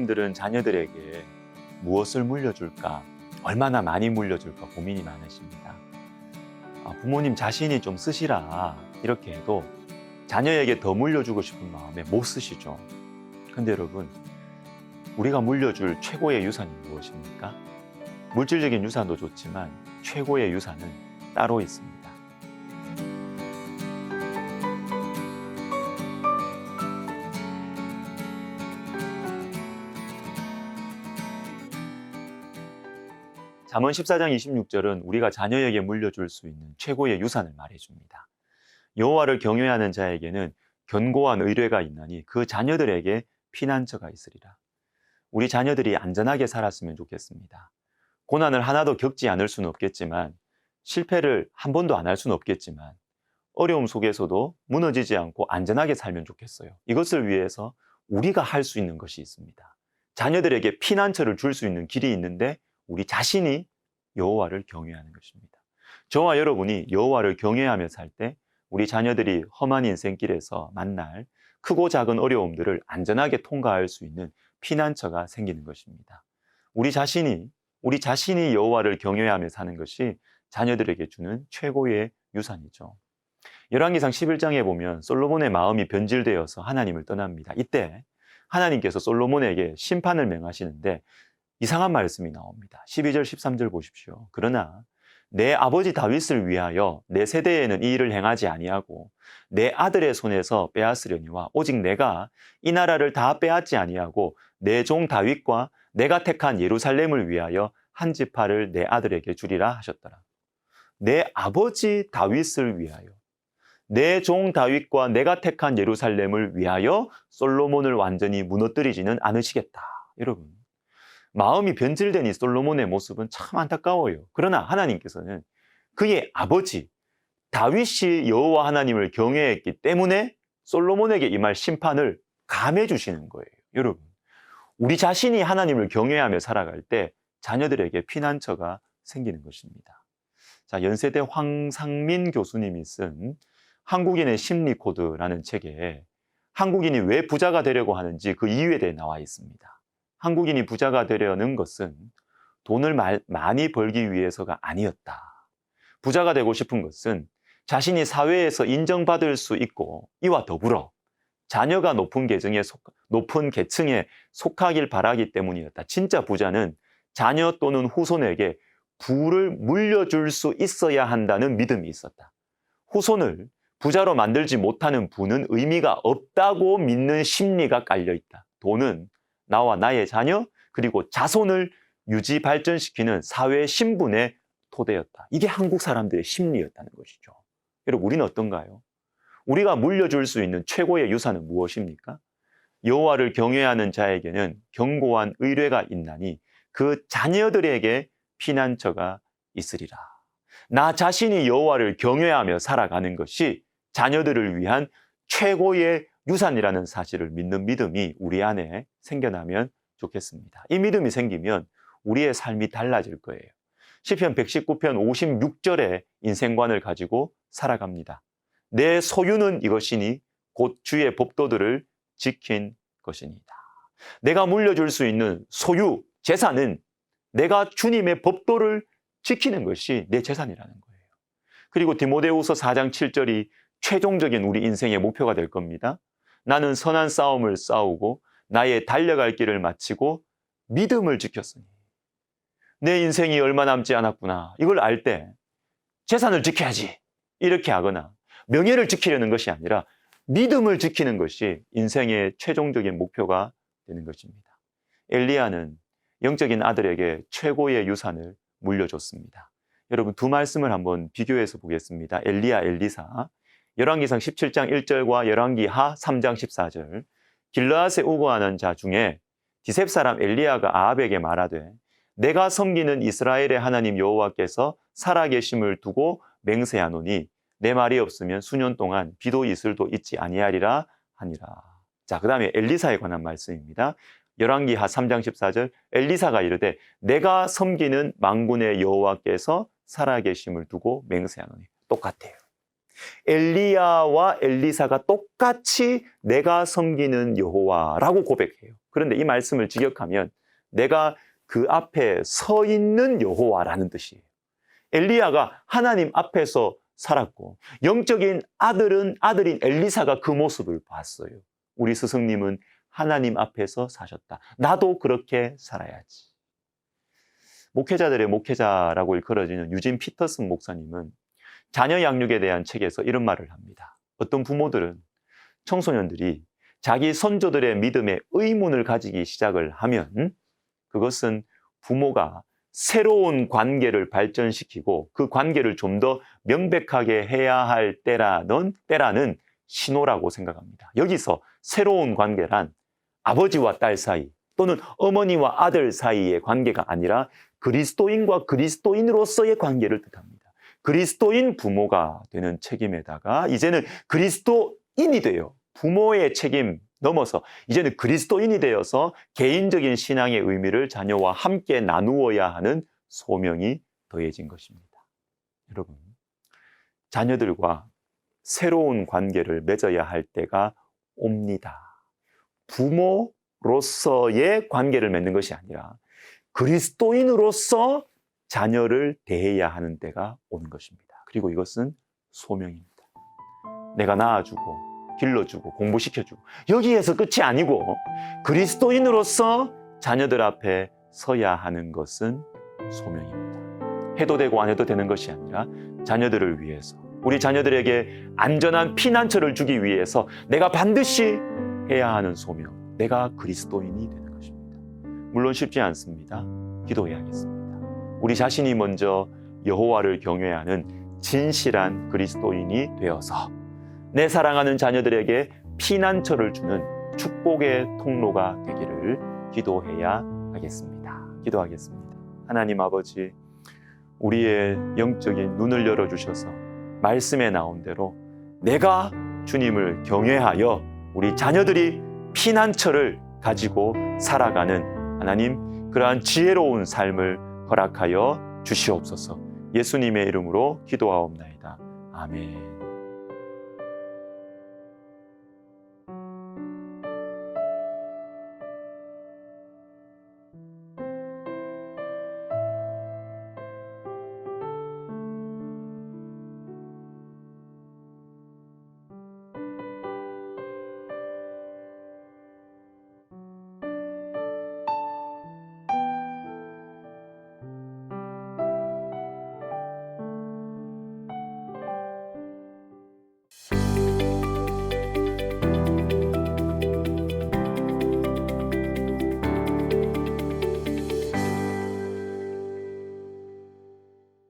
부모님들은 자녀들에게 무엇을 물려줄까, 얼마나 많이 물려줄까 고민이 많으십니다. 부모님 자신이 좀 쓰시라 이렇게 해도 자녀에게 더 물려주고 싶은 마음에 못 쓰시죠. 근데 여러분, 우리가 물려줄 최고의 유산이 무엇입니까? 물질적인 유산도 좋지만 최고의 유산은 따로 있습니다. 잠언 14장 26절은 우리가 자녀에게 물려줄 수 있는 최고의 유산을 말해줍니다. 여호와를 경외하는 자에게는 견고한 의뢰가 있나니 그 자녀들에게 피난처가 있으리라. 우리 자녀들이 안전하게 살았으면 좋겠습니다. 고난을 하나도 겪지 않을 수는 없겠지만, 실패를 한 번도 안 할 수는 없겠지만, 어려움 속에서도 무너지지 않고 안전하게 살면 좋겠어요. 이것을 위해서 우리가 할 수 있는 것이 있습니다. 자녀들에게 피난처를 줄 수 있는 길이 있는데 우리 자신이 여호와를 경외하는 것입니다. 저와 여러분이 여호와를 경외하며 살 때 우리 자녀들이 험한 인생길에서 만날 크고 작은 어려움들을 안전하게 통과할 수 있는 피난처가 생기는 것입니다. 우리 자신이 여호와를 경외하며 사는 것이 자녀들에게 주는 최고의 유산이죠. 열왕기상 11장에 보면 솔로몬의 마음이 변질되어서 하나님을 떠납니다. 이때 하나님께서 솔로몬에게 심판을 명하시는데 이상한 말씀이 나옵니다. 12절 13절 보십시오. 그러나 내 아버지 다윗을 위하여 내 세대에는 이 일을 행하지 아니하고 내 아들의 손에서 빼앗으려니와 오직 내가 이 나라를 다 빼앗지 아니하고 내 종 다윗과 내가 택한 예루살렘을 위하여 한 지파를 내 아들에게 주리라 하셨더라. 내 아버지 다윗을 위하여, 내 종 다윗과 내가 택한 예루살렘을 위하여 솔로몬을 완전히 무너뜨리지는 않으시겠다. 여러분, 마음이 변질된 이 솔로몬의 모습은 참 안타까워요. 그러나 하나님께서는 그의 아버지 다윗이 여호와 하나님을 경외했기 때문에 솔로몬에게 임할 심판을 감해 주시는 거예요. 여러분, 우리 자신이 하나님을 경외하며 살아갈 때 자녀들에게 피난처가 생기는 것입니다. 자, 연세대 황상민 교수님이 쓴 한국인의 심리 코드라는 책에 한국인이 왜 부자가 되려고 하는지 그 이유에 대해 나와 있습니다. 한국인이 부자가 되려는 것은 돈을 많이 벌기 위해서가 아니었다. 부자가 되고 싶은 것은 자신이 사회에서 인정받을 수 있고 이와 더불어 자녀가 높은 계층에 속하길 바라기 때문이었다. 진짜 부자는 자녀 또는 후손에게 부를 물려줄 수 있어야 한다는 믿음이 있었다. 후손을 부자로 만들지 못하는 부는 의미가 없다고 믿는 심리가 깔려있다. 돈은 나와 나의 자녀 그리고 자손을 유지 발전시키는 사회 신분의 토대였다. 이게 한국 사람들의 심리였다는 것이죠. 여러분, 우리는 어떤가요? 우리가 물려줄 수 있는 최고의 유산은 무엇입니까? 여호와를 경외하는 자에게는 견고한 의뢰가 있나니 그 자녀들에게 피난처가 있으리라. 나 자신이 여호와를 경외하며 살아가는 것이 자녀들을 위한 최고의 유산이라는 사실을 믿는 믿음이 우리 안에 생겨나면 좋겠습니다. 이 믿음이 생기면 우리의 삶이 달라질 거예요. 시편 119편 56절의 인생관을 가지고 살아갑니다. 내 소유는 이것이니 곧 주의 법도들을 지킨 것이니이다. 내가 물려줄 수 있는 소유, 재산은 내가 주님의 법도를 지키는 것이 내 재산이라는 거예요. 그리고 디모데후서 4장 7절이 최종적인 우리 인생의 목표가 될 겁니다. 나는 선한 싸움을 싸우고 나의 달려갈 길을 마치고 믿음을 지켰으니. 내 인생이 얼마 남지 않았구나. 이걸 알 때 재산을 지켜야지 이렇게 하거나 명예를 지키려는 것이 아니라 믿음을 지키는 것이 인생의 최종적인 목표가 되는 것입니다. 엘리야는 영적인 아들에게 최고의 유산을 물려줬습니다. 여러분, 두 말씀을 한번 비교해서 보겠습니다. 엘리야, 엘리사. 열왕기상 17장 1절과 열왕기하 3장 14절. 길르앗에 우거하는 자 중에 디셉 사람 엘리야가 아합에게 말하되 내가 섬기는 이스라엘의 하나님 여호와께서 살아계심을 두고 맹세하노니 내 말이 없으면 수년 동안 비도 이슬도 있지 아니하리라 하니라. 자, 그 다음에 엘리사에 관한 말씀입니다. 열왕기하 3장 14절. 엘리사가 이르되 내가 섬기는 만군의 여호와께서 살아계심을 두고 맹세하노니. 똑같아요. 엘리야와 엘리사가 똑같이 내가 섬기는 여호와라고 고백해요. 그런데 이 말씀을 직역하면 내가 그 앞에 서 있는 여호와라는 뜻이에요. 엘리야가 하나님 앞에서 살았고 영적인 아들인 엘리사가 그 모습을 봤어요. 우리 스승님은 하나님 앞에서 사셨다. 나도 그렇게 살아야지. 목회자들의 목회자라고 일컬어지는 유진 피터슨 목사님은 자녀 양육에 대한 책에서 이런 말을 합니다. 어떤 부모들은 청소년들이 자기 선조들의 믿음에 의문을 가지기 시작을 하면 그것은 부모가 새로운 관계를 발전시키고 그 관계를 좀 더 명백하게 해야 할 때라는 신호라고 생각합니다. 여기서 새로운 관계란 아버지와 딸 사이 또는 어머니와 아들 사이의 관계가 아니라 그리스도인과 그리스도인으로서의 관계를 뜻합니다. 그리스도인 부모가 되는 책임에다가 이제는 그리스도인이 돼요. 부모의 책임 넘어서 이제는 그리스도인이 되어서 개인적인 신앙의 의미를 자녀와 함께 나누어야 하는 소명이 더해진 것입니다. 여러분, 자녀들과 새로운 관계를 맺어야 할 때가 옵니다. 부모로서의 관계를 맺는 것이 아니라 그리스도인으로서 자녀를 대해야 하는 때가 오는 것입니다. 그리고 이것은 소명입니다. 내가 낳아주고 길러주고 공부시켜주고 여기에서 끝이 아니고 그리스도인으로서 자녀들 앞에 서야 하는 것은 소명입니다. 해도 되고 안 해도 되는 것이 아니라 자녀들을 위해서 우리 자녀들에게 안전한 피난처를 주기 위해서 내가 반드시 해야 하는 소명, 내가 그리스도인이 되는 것입니다. 물론 쉽지 않습니다. 기도해야겠습니다. 우리 자신이 먼저 여호와를 경외하는 진실한 그리스도인이 되어서 내 사랑하는 자녀들에게 피난처를 주는 축복의 통로가 되기를 기도해야 하겠습니다. 기도하겠습니다. 하나님 아버지, 우리의 영적인 눈을 열어주셔서 말씀에 나온 대로 내가 주님을 경외하여 우리 자녀들이 피난처를 가지고 살아가는 하나님, 그러한 지혜로운 삶을 허락하여 주시옵소서. 예수님의 이름으로 기도하옵나이다. 아멘.